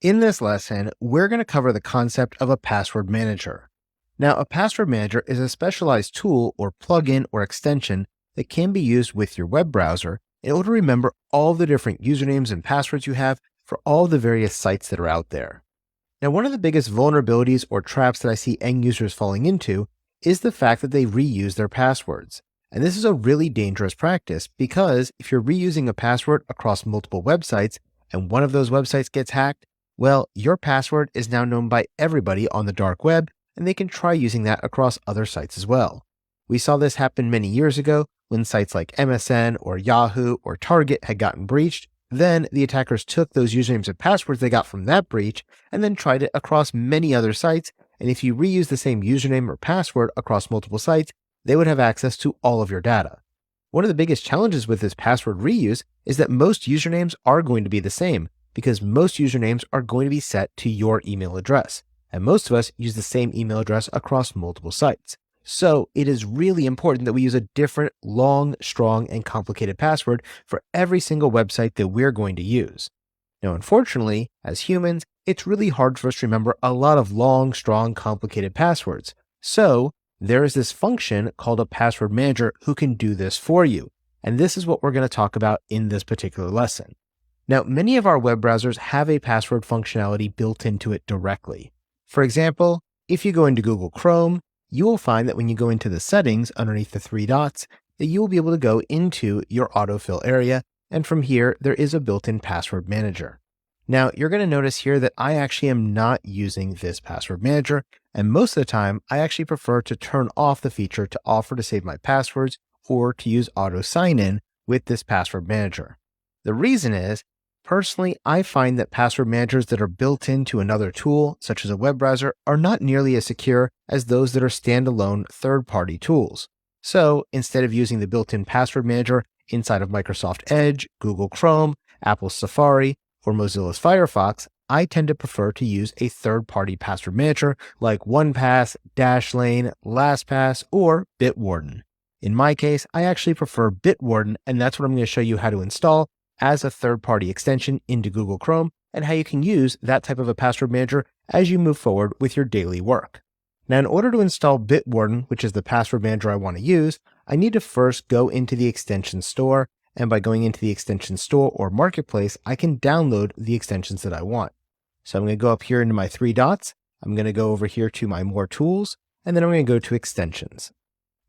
In this lesson, we're going to cover the concept of a password manager. Now, a password manager is a specialized tool or plugin or extension that can be used with your web browser in order to remember all the different usernames and passwords you have for all the various sites that are out there. Now, one of the biggest vulnerabilities or traps that I see end users falling into is the fact that they reuse their passwords. And this is a really dangerous practice because if you're reusing a password across multiple websites and one of those websites gets hacked, well, your password is now known by everybody on the dark web, and they can try using that across other sites as well. We saw this happen many years ago when sites like MSN or Yahoo or Target had gotten breached. Then the attackers took those usernames and passwords they got from that breach and then tried it across many other sites. And if you reuse the same username or password across multiple sites, they would have access to all of your data. One of the biggest challenges with this password reuse is that most usernames are going to be the same because most usernames are going to be set to your email address. And most of us use the same email address across multiple sites. So it is really important that we use a different, long, strong, and complicated password for every single website that we're going to use. Now, unfortunately, as humans, it's really hard for us to remember a lot of long, strong, complicated passwords. So there is this function called a password manager who can do this for you. And this is what we're going to talk about in this particular lesson. Now, many of our web browsers have a password functionality built into it directly. For example, if you go into Google Chrome, you will find that when you go into the settings underneath the three dots, that you will be able to go into your autofill area. And from here, there is a built-in password manager. Now, you're going to notice here that I actually am not using this password manager. And most of the time, I actually prefer to turn off the feature to offer to save my passwords or to use auto sign-in with this password manager. The reason is, personally, I find that password managers that are built into another tool, such as a web browser, are not nearly as secure as those that are standalone third-party tools. So instead of using the built-in password manager inside of Microsoft Edge, Google Chrome, Apple's Safari, or Mozilla's Firefox, I tend to prefer to use a third-party password manager like 1Pass, Dashlane, LastPass, or Bitwarden. In my case, I actually prefer Bitwarden, and that's what I'm going to show you how to install as a third-party extension into Google Chrome and how you can use that type of a password manager as you move forward with your daily work. Now, in order to install Bitwarden, which is the password manager I want to use, I need to first go into the extension store, and by going into the extension store or marketplace, I can download the extensions that I want. So I'm going to go up here into my three dots, I'm going to go over here to my more tools, and then I'm going to go to extensions.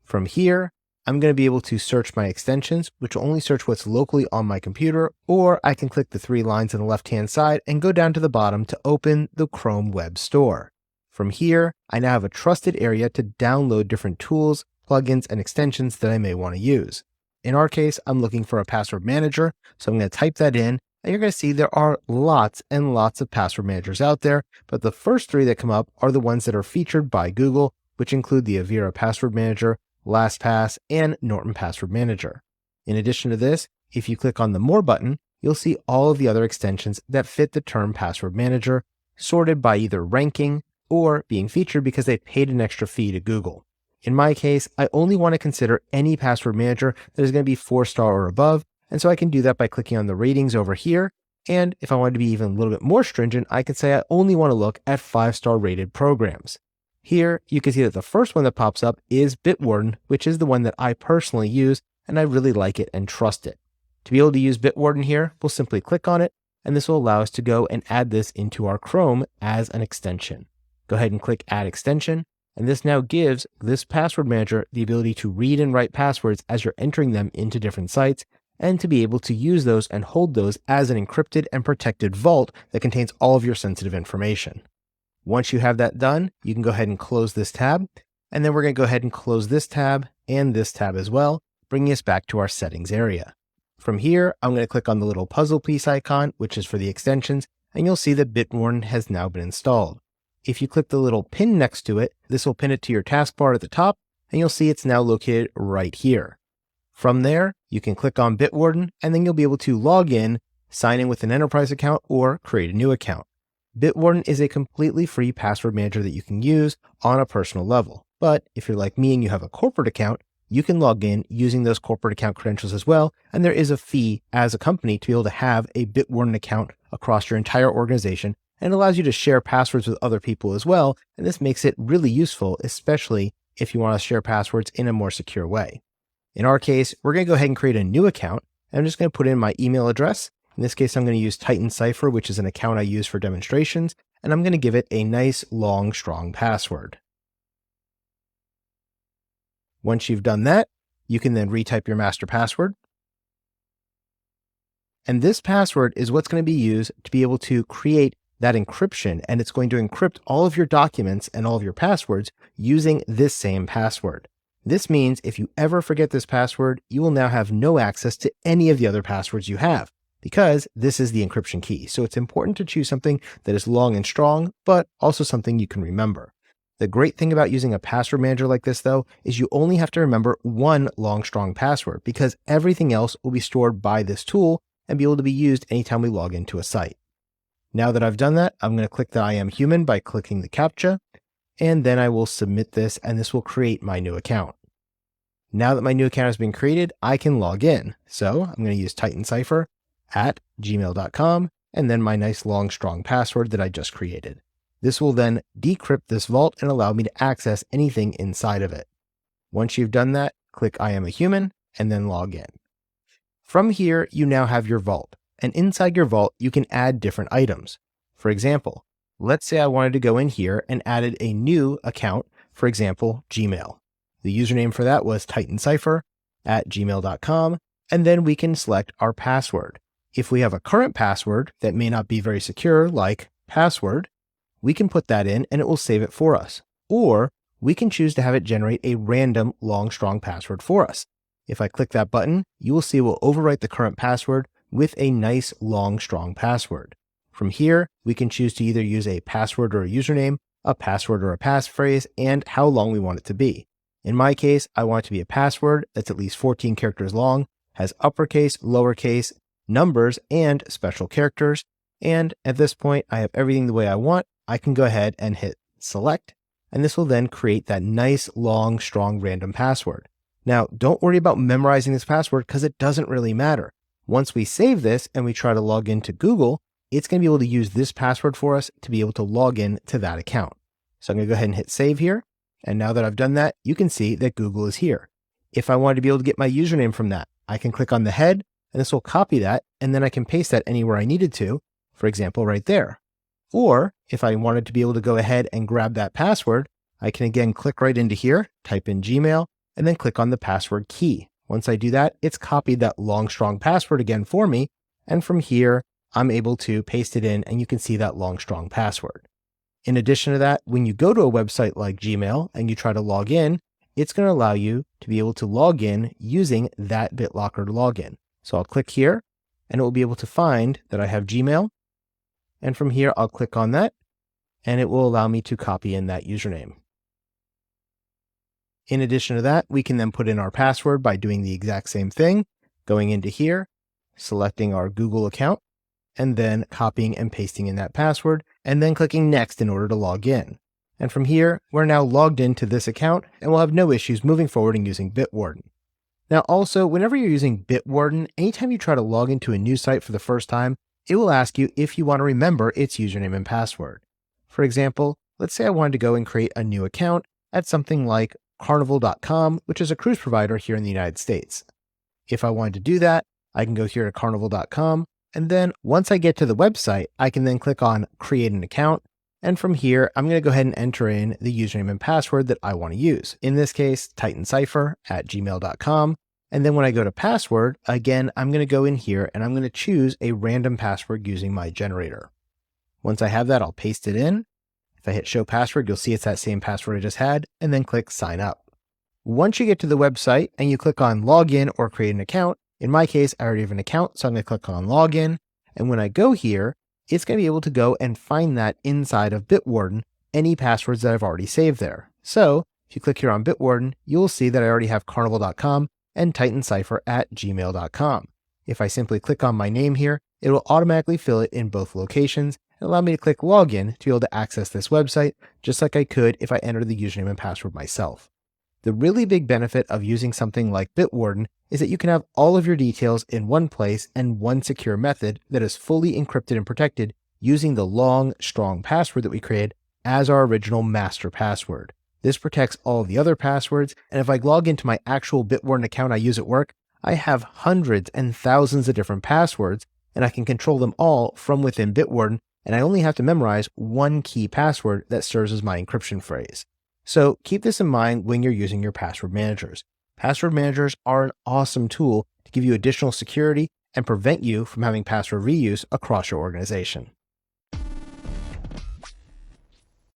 From here, I'm going to be able to search my extensions, which will only search what's locally on my computer, or I can click the three lines on the left-hand side and go down to the bottom to open the Chrome Web Store. From here, I now have a trusted area to download different tools, plugins, and extensions that I may want to use. In our case, I'm looking for a password manager, so I'm going to type that in, and you're going to see there are lots and lots of password managers out there, but the first three that come up are the ones that are featured by Google, which include the Avira Password Manager, LastPass, and Norton Password Manager. In addition to this, if you click on the More button, you'll see all of the other extensions that fit the term Password Manager, sorted by either ranking or being featured because they paid an extra fee to Google. In my case, I only want to consider any password manager that is going to be 4-star or above, and so I can do that by clicking on the ratings over here. And if I wanted to be even a little bit more stringent, I could say I only want to look at 5-star rated programs. Here, you can see that the first one that pops up is Bitwarden, which is the one that I personally use, and I really like it and trust it. To be able to use Bitwarden here, we'll simply click on it, and this will allow us to go and add this into our Chrome as an extension. Go ahead and click Add Extension, and this now gives this password manager the ability to read and write passwords as you're entering them into different sites, and to be able to use those and hold those as an encrypted and protected vault that contains all of your sensitive information. Once you have that done, you can go ahead and close this tab, and then we're going to go ahead and close this tab and this tab as well, bringing us back to our settings area. From here, I'm going to click on the little puzzle piece icon, which is for the extensions, and you'll see that Bitwarden has now been installed. If you click the little pin next to it, this will pin it to your taskbar at the top, and you'll see it's now located right here. From there, you can click on Bitwarden, and then you'll be able to log in, sign in with an enterprise account, or create a new account. Bitwarden is a completely free password manager that you can use on a personal level. But if you're like me and you have a corporate account, you can log in using those corporate account credentials as well. And there is a fee as a company to be able to have a Bitwarden account across your entire organization and it allows you to share passwords with other people as well, and this makes it really useful, especially if you want to share passwords in a more secure way. In our case, we're going to go ahead and create a new account, and I'm just going to put in my email address. In this case, I'm going to use Titan Cipher, which is an account I use for demonstrations, and I'm going to give it a nice, long, strong password. Once you've done that, you can then retype your master password. And this password is what's going to be used to be able to create that encryption, and it's going to encrypt all of your documents and all of your passwords using this same password. This means if you ever forget this password, you will now have no access to any of the other passwords you have, because this is the encryption key. So it's important to choose something that is long and strong, but also something you can remember. The great thing about using a password manager like this, though, is you only have to remember one long, strong password, because everything else will be stored by this tool and be able to be used anytime we log into a site. Now that I've done that, I'm going to click the I am human by clicking the CAPTCHA, and then I will submit this, and this will create my new account. Now that my new account has been created, I can log in. So I'm going to use Titan Cipher at gmail.com, and then my nice long, strong password that I just created. This will then decrypt this vault and allow me to access anything inside of it. Once you've done that, click I am a human and then log in. From here, you now have your vault, and inside your vault, you can add different items. For example, let's say I wanted to go in here and added a new account, for example, Gmail. The username for that was Titan Cipher at gmail.com, and then we can select our password. If we have a current password that may not be very secure, like password, we can put that in and it will save it for us. Or we can choose to have it generate a random long, strong password for us. If I click that button, you will see it will overwrite the current password with a nice, long, strong password. From here, we can choose to either use a password or a username, a password or a passphrase, and how long we want it to be. In my case, I want it to be a password that's at least 14 characters long, has uppercase, lowercase, numbers, and special characters. And at this point, I have everything the way I want. I can go ahead and hit select, and this will then create that nice, long, strong, random password. Now, don't worry about memorizing this password because it doesn't really matter. Once we save this and we try to log into Google, it's going to be able to use this password for us to be able to log in to that account. So I'm going to go ahead and hit save here. And now that I've done that, you can see that Google is here. If I wanted to be able to get my username from that, I can click on the head and this will copy that, and then I can paste that anywhere I needed to, for example, right there. Or if I wanted to be able to go ahead and grab that password, I can again click right into here, type in Gmail, and then click on the password key. Once I do that, it's copied that long, strong password again for me. And from here, I'm able to paste it in and you can see that long, strong password. In addition to that, when you go to a website like Gmail and you try to log in, it's going to allow you to be able to log in using that BitLocker login. So I'll click here and it will be able to find that I have Gmail. And from here, I'll click on that and it will allow me to copy in that username. In addition to that, we can then put in our password by doing the exact same thing, going into here, selecting our Google account, and then copying and pasting in that password, and then clicking next in order to log in. And from here, we're now logged into this account and we'll have no issues moving forward and using Bitwarden. Now also, whenever you're using Bitwarden, anytime you try to log into a new site for the first time, it will ask you if you want to remember its username and password. For example, let's say I wanted to go and create a new account at something like Carnival.com, which is a cruise provider here in the United States. If I wanted to do that, I can go here to Carnival.com, and then once I get to the website, I can then click on Create an Account, and from here, I'm going to go ahead and enter in the username and password that I want to use. In this case, Titan Cipher at gmail.com, and then when I go to password, again, I'm going to go in here and I'm going to choose a random password using my generator. Once I have that, I'll paste it in. If I hit show password, you'll see it's that same password I just had, and then click sign up. Once you get to the website and you click on login or create an account, in my case, I already have an account, so I'm going to click on login. And when I go here, it's going to be able to go and find that inside of Bitwarden, any passwords that I've already saved there. So if you click here on Bitwarden, you'll see that I already have carnival.com and Titan Cipher at gmail.com. If I simply click on my name here, it will automatically fill it in both locations and allow me to click login to be able to access this website, just like I could if I entered the username and password myself. The really big benefit of using something like Bitwarden is that you can have all of your details in one place and one secure method that is fully encrypted and protected using the long, strong password that we created as our original master password. This protects all of the other passwords, and if I log into my actual Bitwarden account I use at work, I have hundreds and thousands of different passwords, and I can control them all from within Bitwarden, and I only have to memorize one key password that serves as my encryption phrase. So keep this in mind when you're using your password managers. Password managers are an awesome tool to give you additional security and prevent you from having password reuse across your organization.